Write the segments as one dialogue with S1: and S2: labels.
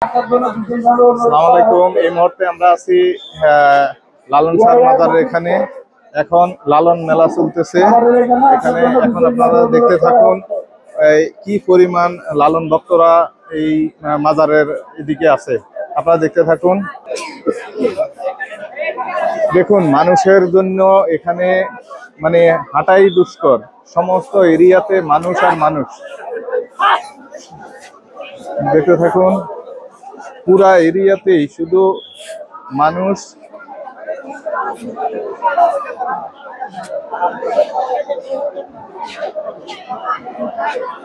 S1: আসসালামু আলাইকুম। এই মুহূর্তে আমরা আছি লালন শাহ মাজারের এখানে। এখন লালন মেলা চলতেছে এখানে। এখন আপনারা দেখতে থাকুন কি পরিমাণ লালন ভক্তরা এই মাজারের এদিকে আছে। আপনারা দেখতে থাকুন। দেখুন, মানুষের জন্য এখানে মানে হাঁটাই দুষ্কর। সমস্ত এরিয়াতে মানুষ আর মানুষ। দেখতে থাকুন, পুরা এরিয়াতেই শুধু মানুষ।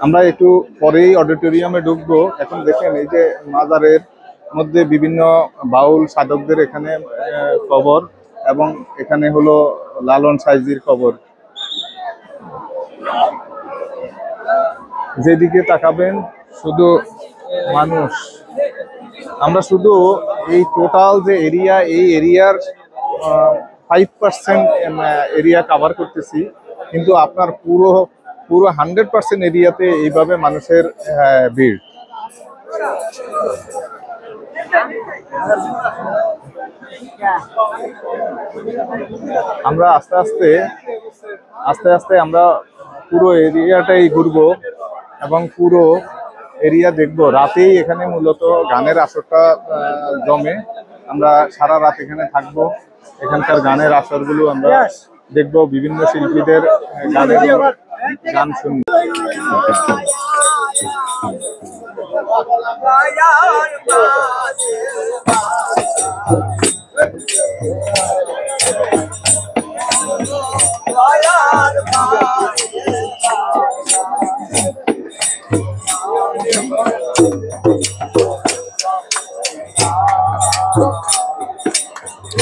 S1: আমরা একটু পরেই অডিটোরিয়ামে ঢুকবো। এখন দেখেন, এই যে মাজারের মধ্যে বিভিন্ন বাউল সাধকদের এখানে কবর, এবং এখানে হলো লালন সাইজির কবর। যেদিকে তাকাবেন শুধু মানুষ। আমরা শুধু এই টোটাল যে এরিয়া, এই এরিয়ার 5% এরিয়া কভার করতেছি, কিন্তু আপনার পুরো 100% এরিয়াতে এইভাবে মানুষের ভিড়। আমরা আস্তে আস্তে আমরা পুরো এরিয়াটাই ঘুরবো এবং পুরো এরিয়া দেখবো। রাতেই এখানে মূলত গানের আসরটা জমে। আমরা সারা রাত এখানে থাকবো। এখানকার গানের আসরগুলো আমরা দেখবো, বিভিন্ন শিল্পীদের গান শুনবো।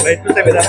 S1: Baik, itu saya beda.